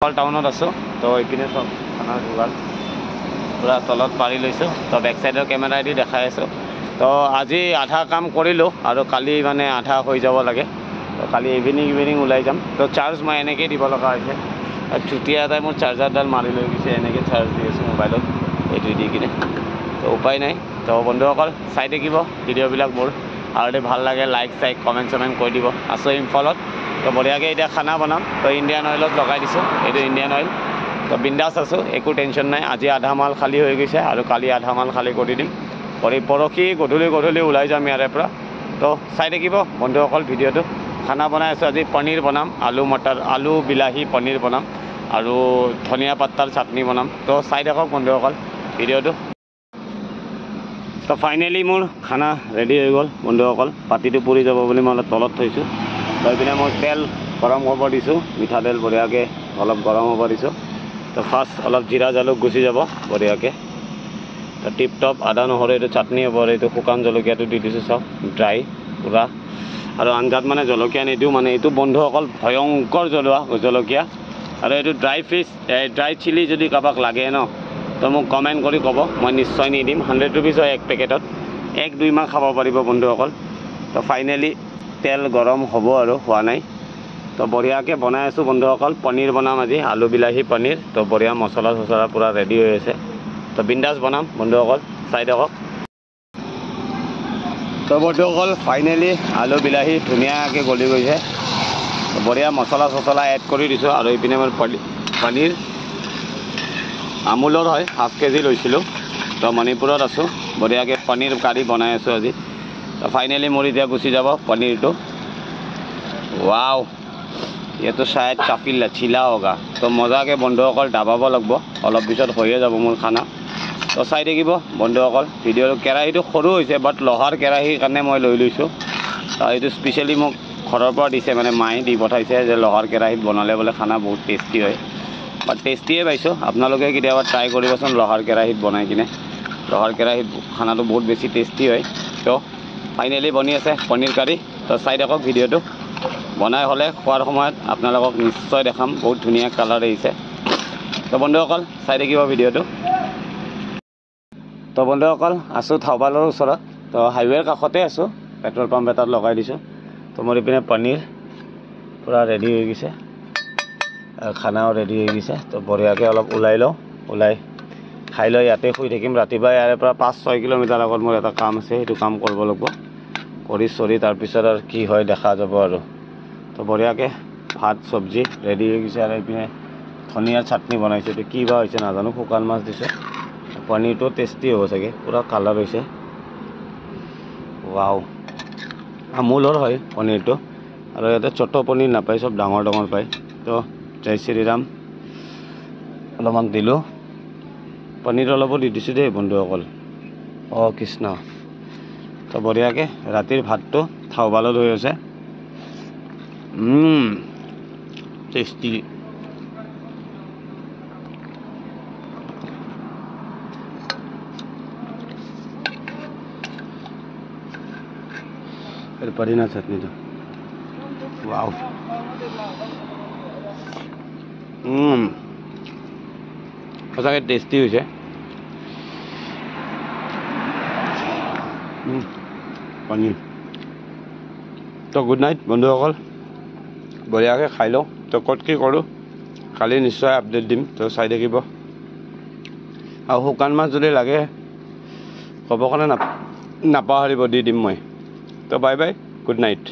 টাউনত আছোঁ তো এইপিনে চব খানাৰ যোগাৰ পুৰা তলত পাৰি লৈছোঁ তো বেক চাইডৰ কেমেৰা দি দেখাই আছোঁ তো আজি আধা কাম কৰিলোঁ আৰু কালি মানে আধা হৈ যাব লাগে তো কালি ইভিনিং ওলাই যাম তো চাৰ্জ মই এনেকৈ দিব লগা হৈছে চুতীয়া এটাই মোৰ চাৰ্জাৰডাল মাৰি লৈ গৈছে এনেকৈ চাৰ্জ দি আছোঁ মোবাইলত এইটো দি কিনে তো উপায় নাই তো বন্ধুসকল চাই থাকিব ভিডিঅ'বিলাক মোৰ আৰু যদি ভাল লাগে লাইক কমেণ্ট চমেণ্ট কৰি দিব আছোঁ ইম্ফলত তো বঢ়িয়াকৈ এতিয়া খানা বনাম তো ইণ্ডিয়ান অইলত লগাই দিছোঁ এইটো ইণ্ডিয়ান অইল তো বিন্দাছ আছোঁ একো টেনশ্যন নাই আজি আধা মাল খালী হৈ গৈছে আৰু কালি আধা মাল খালী কৰি দিম পৰহি গধূলি ওলাই যাম ইয়াৰে পৰা তো চাই থাকিব বন্ধুসকল ভিডিঅ'টো খানা বনাই আছোঁ আজি পনীৰ বনাম আলু বিলাহী পনীৰ বনাম আৰু ধনিয়া পাত্তাৰ চাটনি বনাম তো চাই থাকক বন্ধুসকল ভিডিঅ'টো তো ফাইনেলি মোৰ খানা ৰেডি হৈ গ'ল বন্ধুসকল পাতিটো পুৰি যাব বুলি মই অলপ তলত থৈছোঁ লৈ পিনে মই তেল গৰম হ'ব দিছোঁ মিঠাতেল বঢ়িয়াকৈ অলপ গৰম হ'ব দিছোঁ তো ফাৰ্ষ্ট অলপ জিৰা জালুক গুচি যাব বঢ়িয়াকৈ তো টিপ টপ আদা নহৰু এইটো চাটনি হ'ব আৰু এইটো শুকান জলকীয়াটো দি দিছোঁ চব ড্ৰাই পূৰা আৰু আঞ্জাত মানে জলকীয়া নিদিওঁ মানে এইটো বন্ধুসকল ভয়ংকৰ জলকীয়া আৰু এইটো ড্ৰাই চিলি যদি কাৰোবাক লাগে ন তো মোক কমেণ্ট কৰি ক'ব মই নিশ্চয় নিদিম 100 rupees হয় এক পেকেটত 1-2 মাহ খাব পাৰিব বন্ধুসকল তো ফাইনেলি তেল গৰম হ'ব আৰু হোৱা নাই তো বঢ়িয়াকৈ বনাই আছোঁ বন্ধুসকল পনীৰ বনাম আজি আলু বিলাহী পনীৰ তো বঢ়িয়া মছলা চছলা পূৰা ৰেডি হৈ আছে তো বিন্দাছ বনাম বন্ধুসকল চাই থাকক তো বন্ধুসকল ফাইনেলি আলু বিলাহী ধুনীয়াকৈ গলি গৈছে বঢ়িয়া মছলা চছলা এড কৰি দিছোঁ আৰু এইপিনে মই পনীৰ আমুলৰ হয় 1/2 কেজি লৈছিলোঁ তো মণিপুৰত আছোঁ বঢ়িয়াকৈ পনীৰ কাৰী বনাই আছোঁ আজি তো ফাইনেলি মোৰ এতিয়া গুচি যাব পনীৰটো ৱাও এইটো শায়দ কাফি লচিলা হোগা তো মজাকৈ বন্ধুসকল দাবাব লাগিব অলপ পিছত হৈয়ে যাব মোৰ খানা তো চাই থাকিব বন্ধুসকল ভিডিঅ'ৰ কেৰাহীটো সৰু হৈছে বাট লোহাৰ কেৰাহীৰ কাৰণে মই লৈ লৈছোঁ এইটো স্পেচিয়েলি মোক ঘৰৰ পৰা দিছে মানে মায়ে দি পঠাইছে যে লোহাৰ কেৰাহীত বনালে বোলে খানা বহুত টেষ্টি হয় বাট টেষ্টিয়ে পাইছোঁ আপোনালোকে কেতিয়াবা ট্ৰাই কৰিবচোন লোহাৰ কেৰাহীত বনাই কিনে লোহাৰ কেৰাহীত খানাটো বহুত বেছি টেষ্টি হয় তো ফাইনেলি বনি আছে পনীৰ কাৰী তো চাই থাকক ভিডিঅ'টো বনাই হ'লে খোৱাৰ সময়ত আপোনালোকক নিশ্চয় দেখাম বহুত ধুনীয়া কালাৰ আহিছে তো বন্ধুসকল চাই থাকিব ভিডিঅ'টো তো বন্ধুসকল আছোঁ থাউবালৰ ওচৰত তো হাইৱেৰ কাষতে আছোঁ পেট্ৰল পাম্প এটাত লগাই দিছোঁ তো মোৰ ইপিনে পনীৰ পূৰা ৰেডি হৈ গৈছে খানাও ৰেডি হৈ গৈছে তো বঢ়িয়াকৈ অলপ ওলাই লওঁ ওলাই খাই লৈ ইয়াতে শুই থাকিম ৰাতিপুৱা ইয়াৰে পৰা 5-6 কিলোমিটাৰ আগত মোৰ এটা কাম আছে সেইটো কাম কৰিব লাগিব কৰি চৰি তাৰপিছত আৰু কি হয় দেখা যাব আৰু তো বঢ়িয়াকৈ ভাত চব্জি ৰেডি হৈ গৈছে আৰু এইপিনে ধনিয়াৰ চাটনি বনাইছে এইটো কি বা হৈছে নাজানো শুকান মাছ দিছে পনীৰটো টেষ্টি হ'ব চাগে পূৰা কালাৰ হৈছে ৱাও আমুলৰ হয় পনীৰটো আৰু ইয়াতে ছোট পনীৰ নাপায় চব ডাঙৰ পায় তো জয় শ্ৰীৰাম অলপমান দিলোঁ পনীৰ অলপো দি দিছোঁ দেই বন্ধুসকল কৃষ্ণ তো বঢ়িয়াকৈ ৰাতিৰ ভাতটো থাউবালত হৈ আছে টেষ্টি পদিনা চাটনিটো ৱাও সঁচাকৈ টেষ্টি হৈছে পনীৰ তো গুড নাইট বন্ধুসকল বঢ়িয়াকৈ খাই লওঁ তো ক'ত কি কৰোঁ কালি নিশ্চয় আপডেট দিম তো চাই থাকিব আৰু শুকান মাছ যদি লাগে ক'ব কাৰণে নাপাহৰিব দি দিম মই তো বাই বাই গুড নাইট